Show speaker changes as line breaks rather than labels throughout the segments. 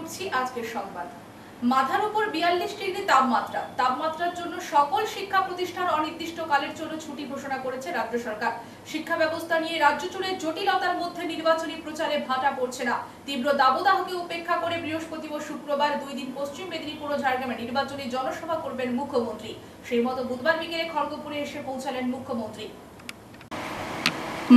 করছি আজকের সংবাদ। মাথার উপর 42 ডিগ্রি তাপমাত্রার জন্য সকল শিক্ষা প্রতিষ্ঠান অনির্দিষ্টকালের জন্য ছুটি ঘোষণা করেছে রাজ্য সরকার। শিক্ষা ব্যবস্থা নিয়ে রাজ্য জুড়ে জটিলতার মধ্যে নির্বাচনী প্রচারে ভাটা পড়ছে না। তীব্র দাবদাহকে উপেক্ষা করে বৃহস্পতি ও শুক্রবার 2 দিন পশ্চিম মেদিনীপুর ও ঝাড়গ্রামে নির্বাচনী জনসভা করবেন মুখ্যমন্ত্রী। সেই মতো বুধবার বিকেলে খড়গপুরে এসে পৌঁছালেন মুখ্যমন্ত্রী।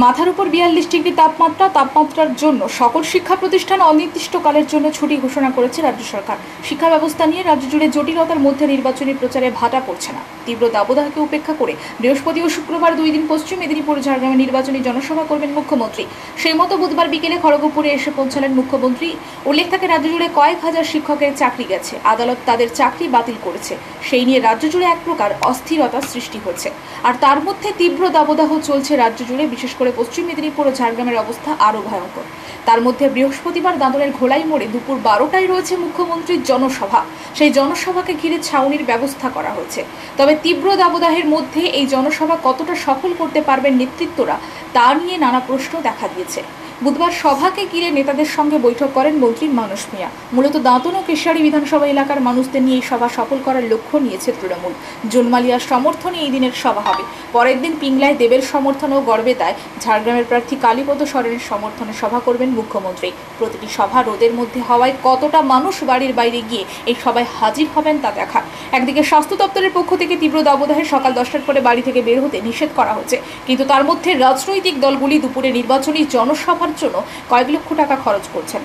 মাথার উপর 42 ডিগ্রি তাপমাত্রার জন্য সকল শিক্ষা প্রতিষ্ঠান অনির্দিষ্টকালের জন্য ছুটি ঘোষণা করেছে রাজ্য সরকার। শিক্ষা ব্যবস্থা নিয়ে রাজ্য জুড়ে জটিলতার মধ্যে নির্বাচনী প্রচারে ভাটা পড়ছে না। তীব্র দাবদাহকে উপেক্ষা করে বৃহস্পতি ও শুক্রবার 2 দিন পশ্চিম মেদিনীপুর ও ঝাড়গ্রামে নির্বাচনী জনসভা করবেন মুখ্যমন্ত্রী। সেই মতো বুধবার বিকেলে খড়গপুরে এসে পৌঁছালেন মুখ্যমন্ত্রী। উল্লেখ থাকে, রাজ্য জুড়ে কয়েক হাজার শিক্ষকের চাকরি গেছে, আদালত তাদের চাকরি বাতিল করেছে। সেই নিয়ে রাজ্য জুড়ে এক প্রকার অস্থিরতার সৃষ্টি হয়েছে। আর তার মধ্যে তীব্র দাবদাহ চলছে রাজ্য জুড়ে, বিশেষ করে পশ্চিম মেদিনীপুর ও ঝাড়গ্রামের অবস্থা আরো ভয়ঙ্কর। তার মধ্যে বৃহস্পতিবার দাঁতনের ঘোলাই মোড়ে দুপুর 12টায় রয়েছে মুখ্যমন্ত্রীর জনসভা। সেই জনসভাকে ঘিরে ছাউনির ব্যবস্থা করা হয়েছে। তবে তীব্র দাবদাহের মধ্যে এই জনসভা কতটা সফল করতে পারবেন নেতৃত্বরা, তা নিয়ে নানা প্রশ্ন দেখা দিয়েছে। বুধবার সভাকে ঘিরে নেতাদের সঙ্গে বৈঠক করেন মন্ত্রী মানস মিয়া। মূলত দাঁতন ও কেশিয়ারি বিধানসভা এলাকার মানুষদের নিয়ে এই সভা সফল করার লক্ষ্য নিয়েছে তৃণমূল। জন্মালিয়ার সমর্থনে এই দিনের সভা হবে। পরের দিন পিংলায় দেবের সমর্থন ও গড়বেতায় ঝাড়গ্রামের প্রার্থী কালীপদ সরেনের সমর্থনে সভা করবেন মুখ্যমন্ত্রী। প্রতিটি সভা রোদের মধ্যে হওয়ায় কতটা মানুষ বাড়ির বাইরে গিয়ে এই সভায় হাজির হবেন তা দেখা। একদিকে স্বাস্থ্য দপ্তরের পক্ষ থেকে তীব্র দাবদাহে সকাল 10টার পরে বাড়ি থেকে বের হতে নিষেধ করা হচ্ছে, কিন্তু তার মধ্যে রাজনৈতিক দলগুলি দুপুরে নির্বাচনী জনসভার জন্য কয়েক লক্ষ টাকা খরচ করছেন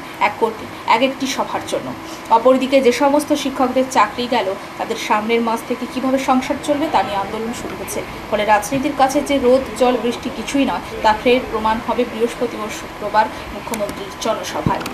এক একটি সভার জন্য। অপরদিকে যে সমস্ত শিক্ষকদের চাকরি গেল, তাদের সামনের মাস থেকে কিভাবে সংসার চলবে তা নিয়ে আন্দোলন শুরু হয়েছে। ফলে রাজনীতির কাছে যে রোদ জল বৃষ্টি কিছুই নয়, তা ফের প্রমাণ হবে বৃহস্পতি ও শুক্রবার মুখ্যমন্ত্রীর জনসভায়।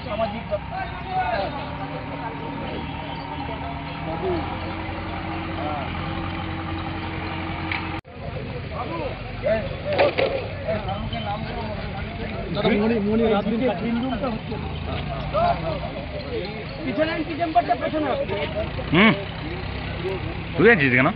সামাজিক
বুঝেছিস কেন?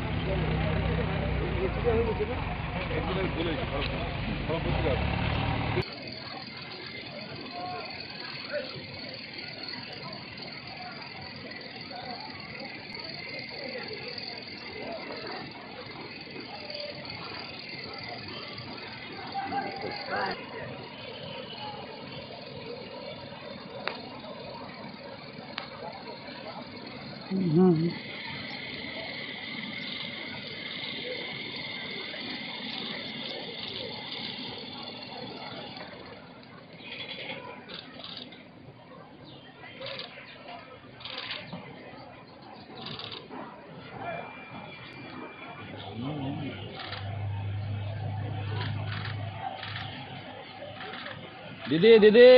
দিদি দিদি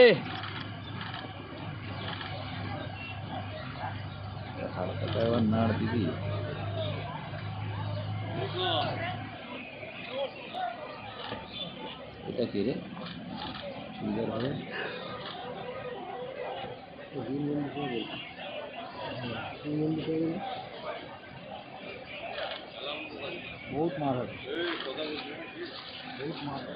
দিদি এটা কি রে? बहुत मार है, बहुत मार है।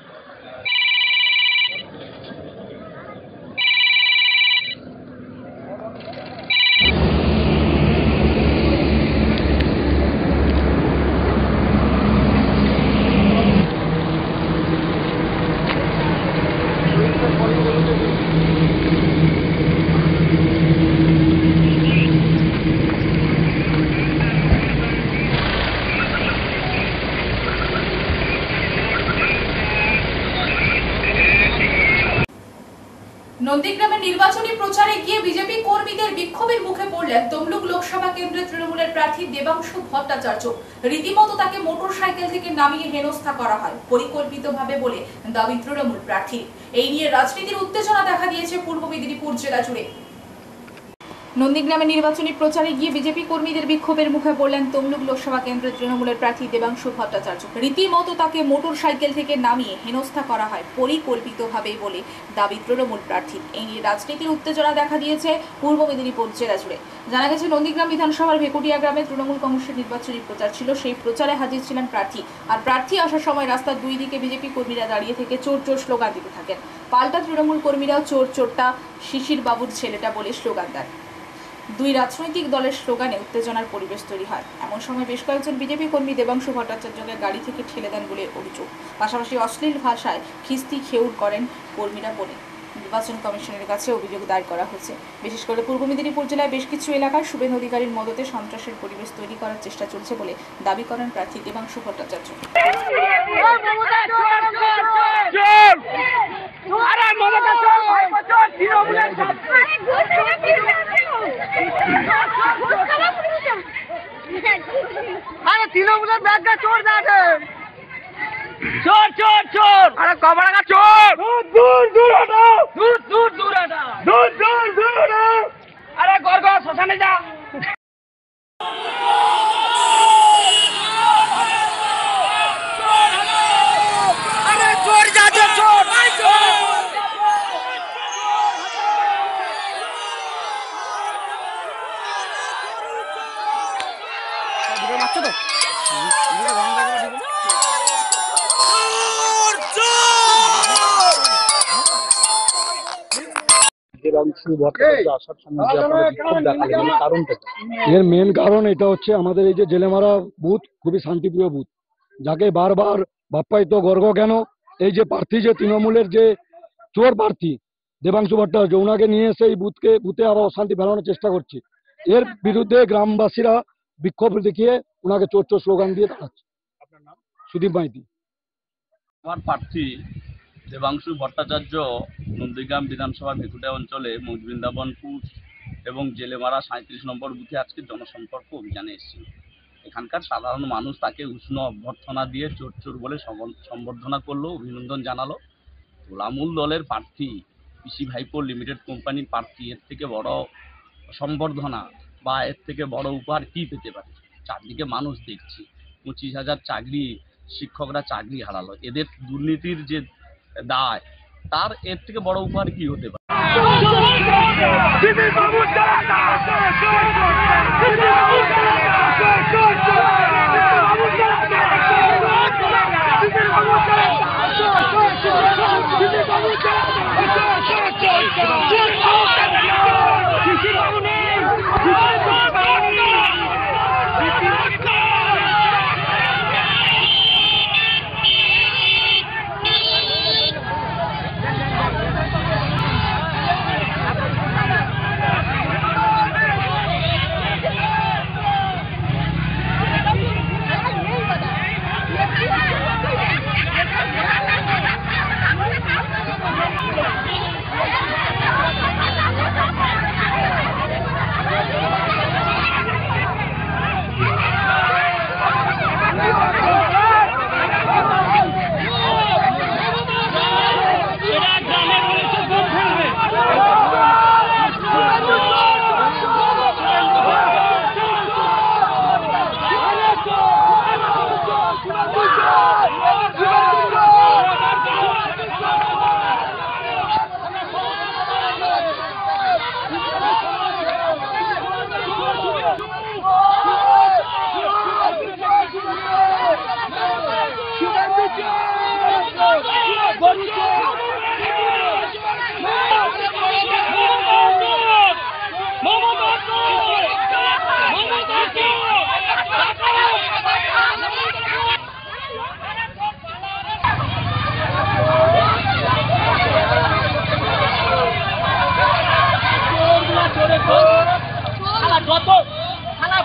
নন্দীগ্রামে নির্বাচনী প্রচারে গিয়ে বিজেপি কর্মীদের বিক্ষোভের মুখে পড়লেন তমলুক লোকসভা কেন্দ্রের তৃণমূলের প্রার্থী দেবাংশু ভট্টাচার্য। রীতিমতো তাকে মোটরসাইকেল থেকে নামিয়ে হেনস্থা করা হয় পরিকল্পিতভাবে বলে দাবি তৃণমূল প্রার্থী। এই নিয়ে রাজনীতির উত্তেজনা দেখা দিয়েছে পূর্ব মেদিনীপুর জেলা জুড়ে। নন্দীগ্রামে নির্বাচনী প্রচারে গিয়ে বিজেপি কর্মীদের বিক্ষোভের মুখে পড়লেন তমলুক লোকসভা কেন্দ্রের তৃণমূলের প্রার্থী দেবাংশু ভট্টাচার্য। রীতিমতো তাকে মোটর সাইকেল থেকে নামিয়ে হেনস্থা করা হয় পরিকল্পিতভাবে বলে দাবি তৃণমূল প্রার্থী। এই নিয়ে রাজনীতির উত্তেজনা দেখা দিয়েছে পূর্ব মেদিনীপুর জেলা জুড়ে। জানা গেছে, নন্দীগ্রাম বিধানসভার ভেকুটিয়া গ্রামে তৃণমূল কংগ্রেসের নির্বাচনী প্রচার ছিল। সেই প্রচারে হাজির ছিলেন প্রার্থী। আর প্রার্থী আসার সময় রাস্তার দুই দিকে বিজেপি কর্মীরা দাঁড়িয়ে থেকে চোর চোর স্লোগান দিতে থাকেন। পাল্টা তৃণমূল কর্মীরাও চোর চোরটা শিশির বাবুর ছেলেটা বলে স্লোগান দেন। দুই রাজনৈতিক দলের স্লোগানে উত্তেজনার পরিবেশ তৈরি হয়। এমন সময় বেশ কয়েকজন বিজেপি কর্মী দেবাংশু ভট্টাচার্যকে গাড়ি থেকে ঠেলে দেন বলে অভিযোগ। পাশাপাশি অশ্লীল ভাষায় খিস্তি খেউর করেন কর্মীরা বলে নির্বাচন কমিশনের কাছে অভিযোগ দায়ের করা হয়েছে। বিশেষ করে পূর্ব মেদিনীপুর জেলায় বেশ কিছু এলাকায় শুভেন্দু অধিকারীর মদতে সন্ত্রাসের পরিবেশ তৈরি করার চেষ্টা চলছে বলে দাবি করেন প্রার্থী দেবাংশু ভট্টাচার্য।
আরে তৃণমূলের ব্যাগটা চোর যাচ্ছে, চোর চোর চোর, আরে কবড়া চোর, দূর দূর হটো, দূর দূর দূর হটো, দূর দূর দূর হটো, আরে ঘর ঘর শ্মশানে যা। আরে চোর যাচ্ছে, চোর মারছো তো
দেবাংশু ভট্টাচার্য আসার সময় যে আপনারা বিক্ষোভ দেখালেন, এর কারণটা কি? এর মেন কারণ এটা হচ্ছে আমাদের এই যে জেলেমারা বুথ খুবই শান্তিপ্রিয় বুথ, যাকে বারবার বাপ্পায়িত গর্গ কেন এই যে প্রার্থী যে তৃণমূলের যে চোর প্রার্থী দেবাংশু ভট্টাচার্য, ওনাকে নিয়ে এসে এই বুথে আবার অশান্তি ফেলানোর চেষ্টা করছে। এর বিরুদ্ধে গ্রামবাসীরা বিক্ষোভ দেখিয়ে ওনাকে চোর চোর স্লোগান দিয়ে দেখাচ্ছে। আপনার নাম? সুদীপ মাইতি।
আমার প্রার্থী দেবাংশু ভট্টাচার্য নন্দীগ্রাম বিধানসভা ভেকুটিয়া অঞ্চলে মৌজবৃন্দাবনপুর এবং জেলেমারা 37 নম্বর বুথে আজকে জনসম্পর্ক অভিযানে এসেছিল। এখানকার সাধারণ মানুষ তাকে উষ্ণ অভ্যর্থনা দিয়ে চোর চোর বলে সম্বর্ধনা করলো, অভিনন্দন জানালো। তোলামূল দলের প্রার্থী, পিসি ভাইপো লিমিটেড কোম্পানির প্রার্থী, এর থেকে বড় সম্বর্ধনা বা এর থেকে বড় উপহার কী পেতে পারে? চারদিকে মানুষ দেখছি, 25,000 চাকরি, শিক্ষকরা চাকরি হারালো। এদের দুর্নীতির যে দায়, তার এর থেকে বড় উপহার কি হতে পারে?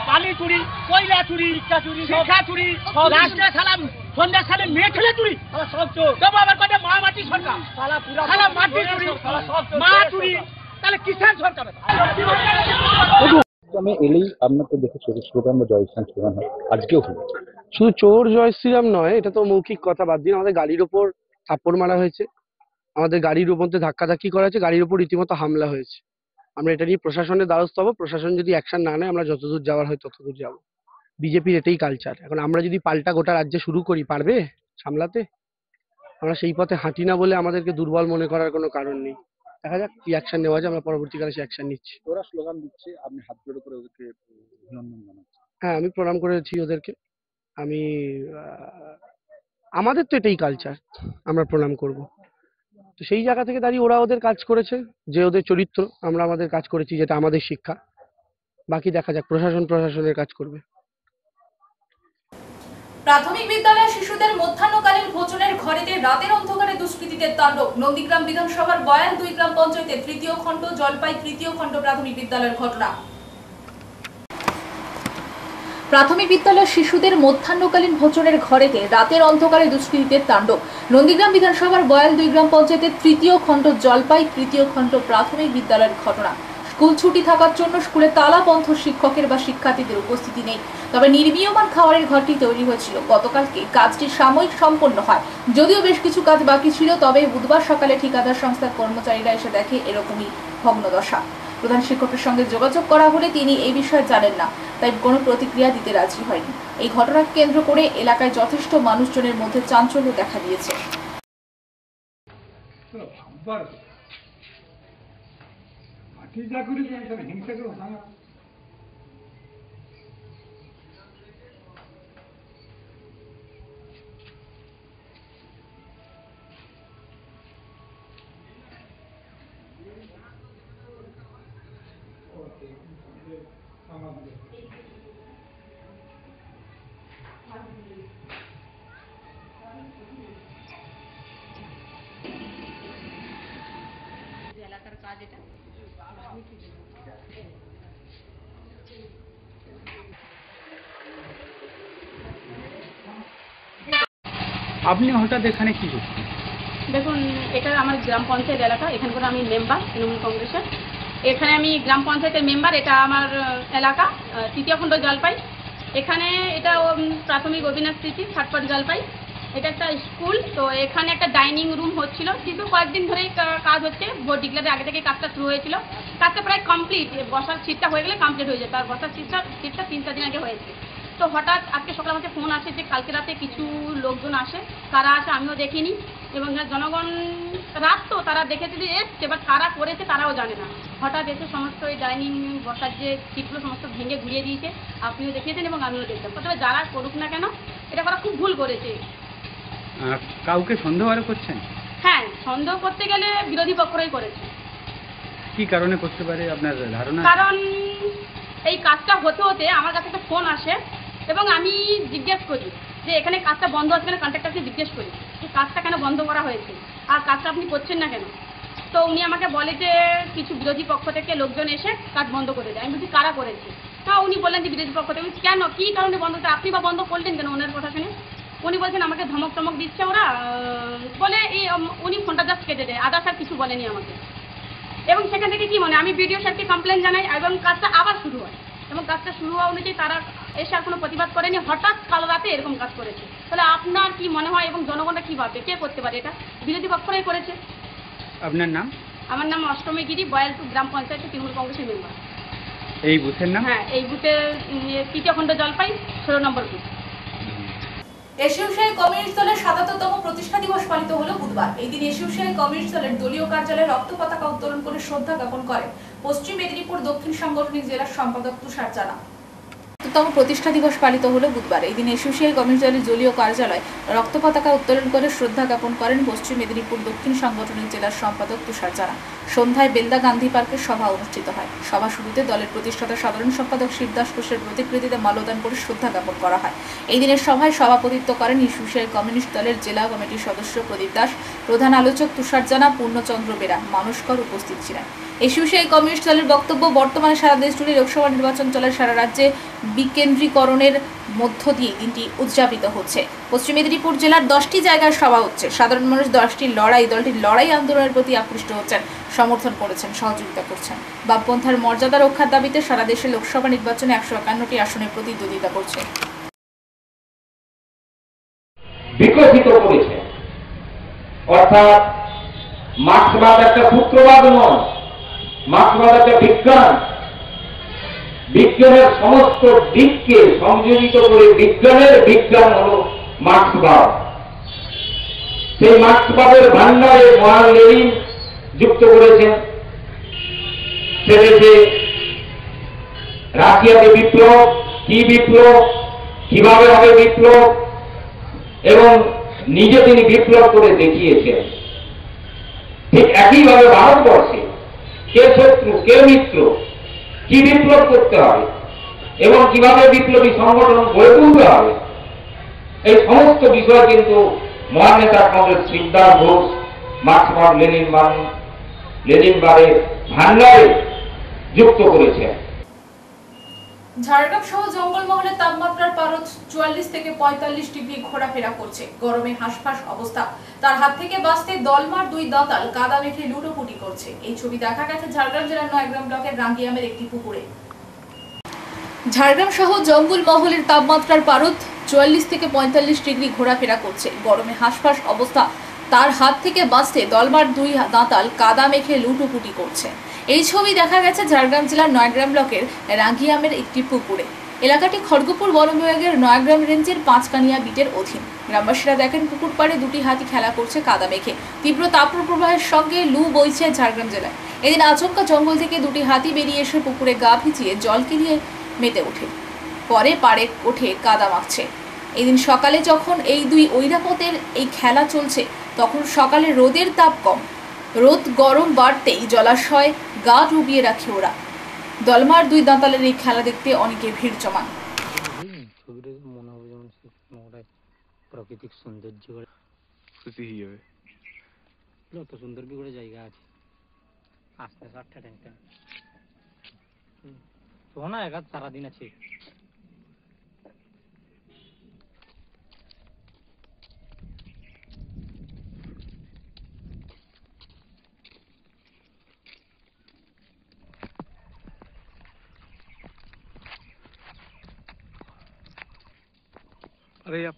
পানি চুরি, কয়লা চুরি, শিক্ষা চুরি, রাস্তায় সালাম সন্ধ্যা সালে মেয়ে ছেলে চুরি, সব চোর। তবু আবার কথা মা মাটি সরকার, সালা মাটি চুরি, মা চুরি, তাহলে কিষাণ সরকার।
আমি এলেই আপনাকে দেখে স্লোগান বা জয় শ্রীরাম স্লোগান হয়, আজকেও হলো।
শুধু চোর জয় শ্রীরাম নয়, এটা তো মৌখিক কথা। বাদ দিন, আমাদের গাড়ির ওপর থাপ্পড় মারা হয়েছে, আমাদের গাড়ির উপর ধাক্কাধাক্কি করা হয়েছে, গাড়ির উপর রীতিমতো হামলা হয়েছে। আমরা এটা নিয়ে প্রশাসনের দ্বারস্থ হবো। প্রশাসন যদি অ্যাকশন না নেয় আমরা যতদূর যাওয়ার হয় ততদূর যাব। বিজেপির এটাই কালচার। এখন আমরা যদি পাল্টা গোটা রাজ্যে শুরু করি, পারবে সামলাতে? আমরা সেই পথে হাঁটি না বলে আমাদেরকে দুর্বল মনে করার কোনো কারণ নেই। দেখা যাক কি অ্যাকশন নেওয়া যায়, আমরা পরবর্তীকালে সেই অ্যাকশন নিচ্ছি।
ওরা স্লোগান দিচ্ছে, আপনি হাত জোড়ো করে ওদেরকে অভিনন্দন জানাচ্ছেন।
হ্যাঁ, আমি প্রণাম করেছি ওদেরকে। আমি আমাদের তো এটাই কালচার, আমরা প্রণাম করব। তো সেই জায়গা থেকে দাঁড়িয়ে ওরা ওদের কাজ করেছে, যে ওদের চরিত্র, আমরা আমাদের কাজ করেছি, যেটা আমাদের শিক্ষা। বাকি দেখা যাক, প্রশাসনের কাজ করবে।
প্রাথমিক বিদ্যালয়ের শিশুদের মধ্যাহ্নকালীন ভোজনের ঘরেতে রাতের অন্ধকারে দুষ্কৃতীদের তাণ্ডব। নন্দীগ্রাম বিধানসভার বয়াল 2 গ্রাম পঞ্চায়েতের তৃতীয় খণ্ড জলপাই তৃতীয় খণ্ড প্রাথমিক বিদ্যালয়ের ঘটনা। প্রাথমিক বিদ্যালয়ের শিশুদের মধ্যাহ্নকালীন ভোজনের ঘরেতে রাতের অন্ধকারে দুষ্কৃতীদের তাণ্ডব। নন্দীগ্রাম বিধানসভার বয়াল 2 গ্রাম পঞ্চায়েতের তৃতীয় খণ্ড জলপাই তৃতীয় খণ্ড প্রাথমিক বিদ্যালয়ের ঘটনা। স্কুল ছুটি থাকার জন্য স্কুলে তালা বন্ধ, শিক্ষকের বা শিক্ষার্থীদের উপস্থিতি নেই। তবে নির্মীয়মান খাবারের ঘরটি তৈরি হয়েছিল গতকালকে। কাজটি সাময়িক সম্পন্ন হয়, যদিও বেশ কিছু কাজ বাকি ছিল। তবে বুধবার সকালে ঠিকাদার সংস্থার কর্মচারীরা এসে দেখে এরকমই ভগ্নদশা। প্রধান শিক্ষকের সঙ্গে যোগাযোগ করা হলে তিনি এই বিষয়ে জানেন না, তাই কোনো প্রতিক্রিয়া দিতে রাজি হয়নি। এই ঘটনাকে কেন্দ্র করে এলাকায় যথেষ্ট মানুষজনের মধ্যে চাঞ্চল্য দেখা দিয়েছে।
আপনি হঠাৎ এখানে কি করছেন?
দেখুন, এটা আমার গ্রাম পঞ্চায়েত এলাকা। এখানকার আমি মেম্বার তৃণমূল কংগ্রেসের। এখানে আমি গ্রাম পঞ্চায়েতের মেম্বার। এটা আমার এলাকা তৃতীয় খণ্ড জলপাই। এখানে এটা প্রাথমিক অবিনাশ স্মৃতি ছাটপট জলপাই। এটা একটা স্কুল। তো এখানে একটা ডাইনিং রুম হচ্ছিল, কিন্তু কয়েকদিন ধরেই কাজ হচ্ছে। ভোট ডিক্লেয়ারের আগে থেকে কাজটা শুরু হয়েছিল। কাজটা প্রায় কমপ্লিট, বসার সিটটা হয়ে গেলে কমপ্লিট হয়ে যেত। আর বসার সিটটা 3-4 দিন আগে হয়েছে। তো হঠাৎ আজকে সকালে আমাকে ফোন আসে যে কালকে রাতে কিছু লোকজন আসে। কারা আসে আমিও দেখিনি, এবং জনগণ রাত তো তারা দেখেছে যে এসছে, বাট কারা করেছে তারাও জানে না। হঠাৎ এসে সমস্ত এই ডাইনিং বসার যে সিটগুলো সমস্ত ভেঙে ঘুরিয়ে দিয়েছে। আপনিও দেখিয়েছেন এবং আমিও দেখলাম। তবে যারা করুক না কেন, এটা করা খুব ভুল করেছে।
কাউকে সন্দেহ আরো করছেন?
হ্যাঁ, সন্দেহ করতে গেলে বিরোধী পক্ষরাই করেছে।
কি কারণে করতে পারে আপনার ধারণা?
কারণ এই কাজটা হতে হতে আমার কাছে একটা ফোন আসে, এবং আমি জিজ্ঞেস করি যে এখানে কাজটা বন্ধ আছে কেন। কন্ট্রাক্টরকে জিজ্ঞেস করি যে কাজটা কেন বন্ধ করা হয়েছে, আর কাজটা আপনি করছেন না কেন। তো উনি আমাকে বলে যে কিছু বিরোধী পক্ষ থেকে লোকজন এসে কাজ বন্ধ করে দেয়। আমি বলছি কারা করেছে? তো উনি বললেন যে বিরোধী পক্ষ থেকে। কেন, কী কারণে বন্ধ হচ্ছে? আপনি বা বন্ধ করলেন কেন ওনার কথা শুনে? উনি বলছেন আমাকে ধমক টমক দিচ্ছে ওরা, বলে এই উনি ফোনটা জাস্ট কেটে দেয়, আদার্স আর কিছু বলেনি আমাকে। এবং সেখান থেকে কি মনে, আমি বিডিও স্যারকে কমপ্লেন জানাই, এবং কাজটা আবার শুরু হয়। এবং কাজটা শুরু হওয়া অনুযায়ী তারা এসে আর কোনো প্রতিবাদ করেনি। হঠাৎ কাল রাতে এরকম কাজ করেছে। তাহলে আপনার কি মনে হয় এবং জনগণরা কী ভাববে? কে করতে পারে এটা? বিরোধী পক্ষরাই করেছে।
আপনার নাম?
আমার নাম অষ্টমী গিরি, বয়াল 2 গ্রাম পঞ্চায়েতের তৃণমূল কংগ্রেসের মেম্বার।
এই বুথের নাম?
হ্যাঁ, এই বুথের তৃতীয় খণ্ড জলপাই 16 নম্বর বুথ।
এসইউসিআই কমিউনিস্ট দলের ৭৭তম প্রতিষ্ঠা দিবস পালিত হলো বুধবার। এই দিন এসইউসিআই কমিউনিস্ট দলের দলীয় কার্যালয়ে রক্ত পতাকা উত্তোলন করে শ্রদ্ধা জ্ঞাপন করেন পশ্চিম মেদিনীপুর দক্ষিণ সাংগঠনিক জেলার সম্পাদক তুষার জানা। ৭৭তম প্রতিষ্ঠা দিবস পালিত হলো বুধবার। এই দিন এসইউসিআই কমিউনিস্ট দলের দলীয় কার্যালয়ে রক্ত পতাকা উত্তোলন করে শ্রদ্ধা জ্ঞাপন করেন পশ্চিম মেদিনীপুর দক্ষিণ সাংগঠনিক জেলার সম্পাদক তুষার জানা। সন্ধ্যায় বেলদা গান্ধী পার্কে সভা অনুষ্ঠিত হয়। সভা শুরুতে দলের প্রতিষ্ঠাতা সাধারণ সম্পাদক শিবদাস ঘোষের প্রতিকৃতিতে মাল্যদান করে শ্রদ্ধা জ্ঞাপন করা হয়। এই দিনের সভায় সভাপতিত্ব করেন এসইউসিআই কমিউনিস্ট দলের জেলা কমিটির সদস্য প্রদীপ দাস, প্রধান আলোচক তুষার জানা, পূর্ণচন্দ্র বেরা, মানসকর উপস্থিত ছিলেন। এসইউসিআই কমিউনিস্ট দলের বক্তব্য, বর্তমানে সারা দেশ জুড়ে লোকসভা নির্বাচন চলে, সারা রাজ্যে বিকেন্দ্রীকরণের মধ্য দিয়ে দিনটি উদযাপিত হচ্ছে। পশ্চিম মেদিনীপুর জেলার 10টি জায়গায় সভা হচ্ছে। সাধারণ মানুষ দলটির লড়াই আন্দোলনের প্রতি আকৃষ্ট হচ্ছেন, সমর্থন করেছেন, সহযোগিতা করছেন। বামপন্থার মর্যাদা রক্ষার দাবিতে সারা দেশে লোকসভা নির্বাচনে 151টি আসনে প্রতিদ্বন্দ্বিতা করছে।
বিকশিত করেছে, অর্থাৎ মার্ক্সবাদ একটা পুত্রবাদ নয়, মার্ক্সবাদ একটা বিজ্ঞান, বিজ্ঞানের সমস্ত দিককে সংযোজিত করে বিজ্ঞানের বিজ্ঞান হল মার্ক্সবাদ। সেই মার্ক্সবাদের ভান্ডারে মহান লেনিন যুক্ত করেছেন। সে দেশে রাশিয়াতে বিপ্লব, কি বিপ্লব, কিভাবে হবে বিপ্লব, এবং নিজে তিনি বিপ্লব করে দেখিয়েছেন। ঠিক একইভাবে ভারতবর্ষে কে শত্রু কে মিত্র, কি বিপ্লব করতে হবে এবং কিভাবে বিপ্লবী সংগঠন গড়ে তুলতে হবে, এই সমস্ত বিষয় কিন্তু মহান নেতা কংগ্রেস শিবদাস ঘোষ মার্ক্সবাদ লেনিনবাদের ভান্ডারে যুক্ত করেছেন।
ঝাড়গ্রাম সহ জঙ্গলমহলের তাপমাত্রার পারদ 44 থেকে 45 ডিগ্রি ঘোরাফেরা করছে। গরমে হাঁসফাঁস অবস্থা। তার হাত থেকে বাঁচতে দলমার দুই দাঁতাল কাদা মেখে লুটোপুটি করছে। এই ছবি দেখা গেছে ঝাড়গ্রাম জেলার নয়গ্রাম ব্লকের রাঙ্গিয়ামের একটি পুকুরে। ঝাড়গ্রাম সহ জঙ্গলমহলের তাপমাত্রার পারদ 44 থেকে 45 ডিগ্রি ঘোরাফেরা করছে। গরমে হাঁসফাঁস অবস্থা। তার হাত থেকে বাঁচতে দলমার দুই দাঁতাল কাদা মেখে লুটোপুটি করছে। এই ছবি দেখা গেছে ঝাড়গ্রাম জেলার নয়গ্রাম ব্লকের রাঙ্গিয়ামের একটি পুকুরে। এলাকাটি খড়গপুর বন বিভাগের নয়গ্রাম রেঞ্জের পাঁচকানিয়া বিটের অধীন। গ্রামবাসীরা দেখেন পুকুর পাড়ে দুটি হাতি খেলা করছে কাদা মেখে। তীব্র তাপপ্রবাহের সঙ্গে লু বইছে ঝাড়গ্রাম জেলায়। এদিন আচমকা জঙ্গল থেকে দুটি হাতি বেরিয়ে এসে পুকুরে গা ভিজিয়ে জল কিলিয়ে মেতে ওঠে, পরে পাড়ে ওঠে কাদা মাখছে। এদিন সকালে যখন এই দুই ঐরাপতের এই খেলা চলছে, তখন সকালে রোদের তাপ কম, রোদ গরম বাড়তেই জলাশয় গা ডুবিয়ে রাখে ওরা। দলমার দুই দাঁতালের এই খেলা দেখতে অনেকে ভিড় জমান।
ছবিটা মনে হবে যেমন প্রাকৃতিক সৌন্দর্য খুশি হয়ে যাবে। যত সুন্দর কি করে জায়গা আছে, আস্তে আস্তে টেনশন শোনা একা সারাদিন আছে।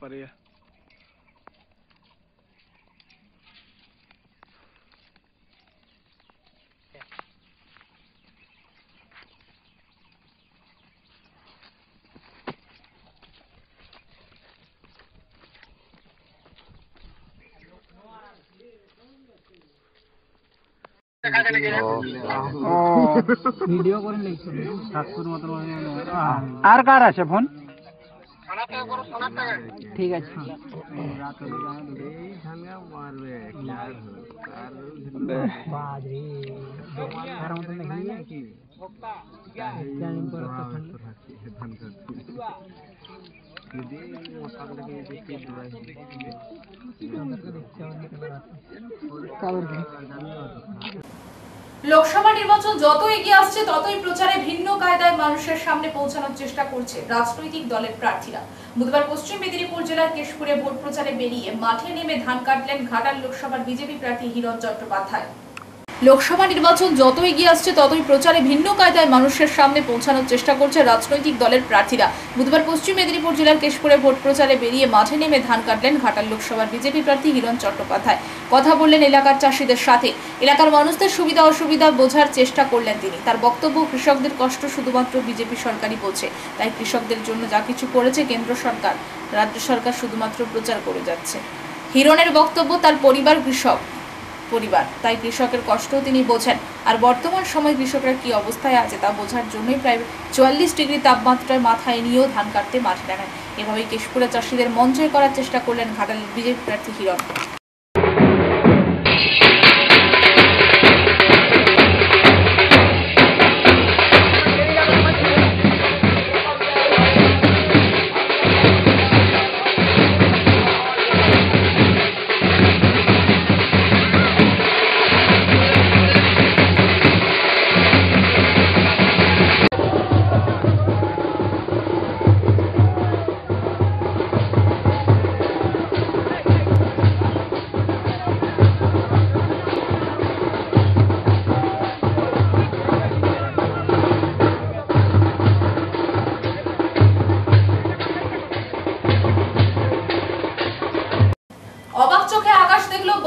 Pareja.
ভিডিও করে লিখছো 700 মত আর কার আছে ফোন? ঠিক আছে
লোকসভা নির্বাচন যত এগিয়ে আসছে ততই প্রচারে ভিন্ন কায়দায় মানুষের সামনে পৌঁছানোর চেষ্টা করছে রাজনৈতিক দলের প্রার্থীরা। বুধবার পশ্চিম মেদিনীপুর জেলার কেশপুরে ভোট প্রচারে বেরিয়ে মাঠে নেমে ধান কাটলেন ঘাটাল লোকসভার বিজেপি প্রার্থী হিরণ চট্টোপাধ্যায়। লোকসভা নির্বাচন যত এগিয়ে আসছে ততই প্রচারে ভিন্ন কায়দায় মানুষের সামনে পৌঁছানোর চেষ্টা করছে রাজনৈতিক দলের প্রার্থীরা। বুধবার পশ্চিম মেদিনীপুর জেলার কেশপুরে ভোট প্রচারে বেরিয়ে মাঠে নেমে ধান কাটলেন ঘাটাল লোকসভার বিজেপি প্রার্থী হিরণ চট্টোপাধ্যায়। কথা বললেন এলাকার চাষিদের সাথে, এলাকার মানুষদের সুবিধা অসুবিধা বোঝার চেষ্টা করলেন তিনি। তার বক্তব্য, কৃষকদের কষ্ট শুধুমাত্র বিজেপি সরকারই বোঝে, তাই কৃষকদের জন্য যা কিছু করেছে কেন্দ্র সরকার, রাজ্য সরকার শুধুমাত্র প্রচার করে যাচ্ছে। হিরণের বক্তব্য, তার পরিবার কৃষক পরিবার, তাই কৃষকের কষ্ট তিনি বোঝেন। আর বর্তমান সময় কৃষকরা কি অবস্থায় আছে তা বোঝার জন্যই প্রায় 44 ডিগ্রি তাপমাত্রার মাথায় নিয়েও ধান কাটতে মাঠে নামেন। এভাবেই কেশপুরে চাষিদের মন জয় করার চেষ্টা করলেন ঘাটালের বিজেপি প্রার্থী হিরণ।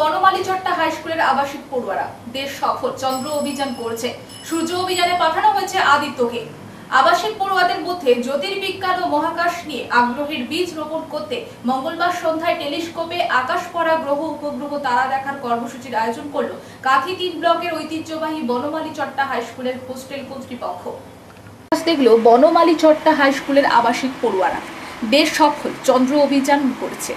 বনমালীচট্টা হাই স্কুলের আবাসিক পড়ুয়ারা। দেশ সফল চন্দ্র অভিযান করেছে। সূর্য অভিযানে পাঠানো হয়েছে আদিত্যকে। আবাসিক পড়ুয়াদের মধ্যে জ্যোতির্বিজ্ঞান ও মহাকাশ নিয়ে আগ্রহের বীজ রোপণ করতে মঙ্গলবার সন্ধ্যায় টেলিস্কোপে আকাশ পড়া গ্রহ উপগ্রহ তারা দেখার কর্মসূচির আয়োজন করল কাঁথি 3 ব্লকের ঐতিহ্যবাহী বনমালীচট্টা হাই স্কুলের হোস্টেল কর্তৃপক্ষ। দেখল বনমালীচট্টা হাই স্কুলের আবাসিক পড়ুয়ারা। দেশ সফল চন্দ্র অভিযান করেছে।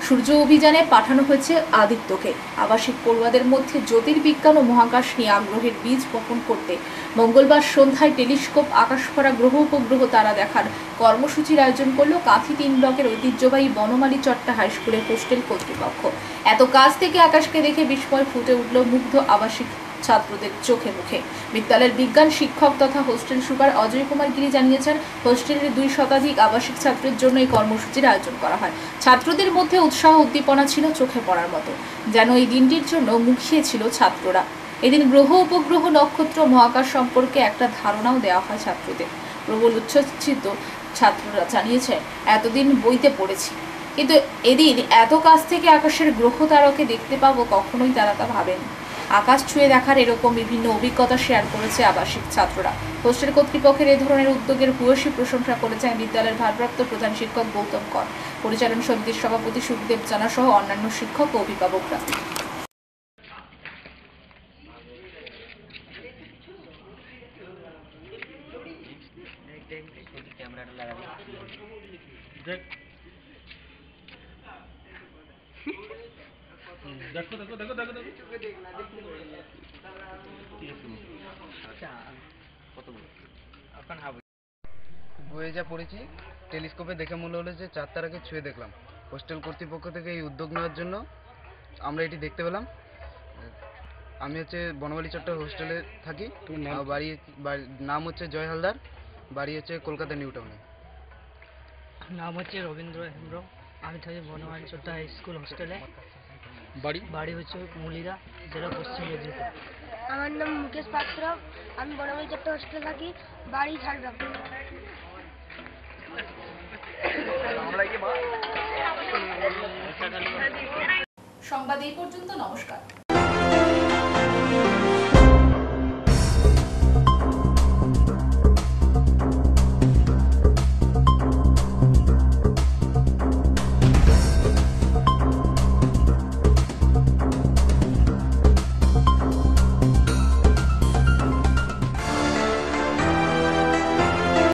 সূর্য অভিযানে পাঠানো হয়েছে আদিত্যকে। আবাসিক পড়ুয়াদের মধ্যে জ্যোতির্বিজ্ঞান ও মহাকাশ নিয়ে আগ্রহের বীজ বপন করতে মঙ্গলবার সন্ধ্যায় টেলিস্কোপ আকাশভরা গ্রহ উপগ্রহ তারা দেখার কর্মসূচির আয়োজন করল কাঁথি 3 ব্লকের ঐতিহ্যবাহী বনমালীচট্টা হাই স্কুলের হোস্টেল কর্তৃপক্ষ। এত কাছ থেকে আকাশকে দেখে বিস্ময় ফুটে উঠল মুগ্ধ আবাসিক ছাত্রদের চোখে মুখে। বিদ্যালয়ের বিজ্ঞান শিক্ষক তথা হোস্টেল সুপার অজয় কুমার গিরি জানিয়েছেন, হোস্টেলের 2 শতাধিক আবাসিক ছাত্রের জন্য এই কর্মসূচির আয়োজন করা হয়। ছাত্রদের মধ্যে উৎসাহ উদ্দীপনা ছিল চোখে পড়ার মতো, যেন এই দিনটির জন্য মুখিয়ে ছিল ছাত্ররা। এদিন গ্রহ উপগ্রহ নক্ষত্র মহাকাশ সম্পর্কে একটা ধারণাও দেওয়া হয় ছাত্রদের। প্রবল উচ্ছ্বসিত ছাত্ররা জানিয়েছে, এতদিন বইতে পড়েছি, কিন্তু এদিন এত কাছ থেকে আকাশের গ্রহ তারকে দেখতে পাবো কখনোই তারা তা ভাবেনি। আকাশ ছুঁয়ে দেখার এরকম বিভিন্ন অভিজ্ঞতা শেয়ার করেছে আবাসিক ছাত্ররা। হোস্টেল কর্তৃপক্ষের এই ধরনের উদ্যোগের ভূয়সী প্রশংসা করেছেন বিদ্যালয়ের ভারপ্রাপ্ত প্রধান শিক্ষক গৌতম কর, পরিচালন সমিতির সভাপতি সুখদেব জানা সহ অন্যান্য শিক্ষক ও অভিভাবকরা।
বইয়ে যা পড়েছি, টেলিস্কোপে দেখে মনে হলো যে 4 তারাকে ছুঁয়ে দেখলাম। হোস্টেল কর্তৃপক্ষ থেকে এই উদ্যোগ নেওয়ার জন্য আমরা এটি দেখতে পেলাম। আমি হচ্ছে বনমালীচট্টা হোস্টেলে থাকি। নাম হচ্ছে জয় হালদার, বাড়ি হচ্ছে কলকাতা নিউ টাউনে।
নাম হচ্ছে রবীন্দ্র হেমব্র, আমি থাকি বনমালীচট্টা হাই স্কুল হোস্টেলে। বাড়ি হচ্ছে মুলিরা, জেলা পশ্চিম মেদিনীপুর।
আমার নাম মুকেশ পাত্র, আমি বনমালীচট্টা হোস্টেলে থাকি, বাড়ি ঝাড়গ্রাম।
সংবাদ এই পর্যন্ত। নমস্কার।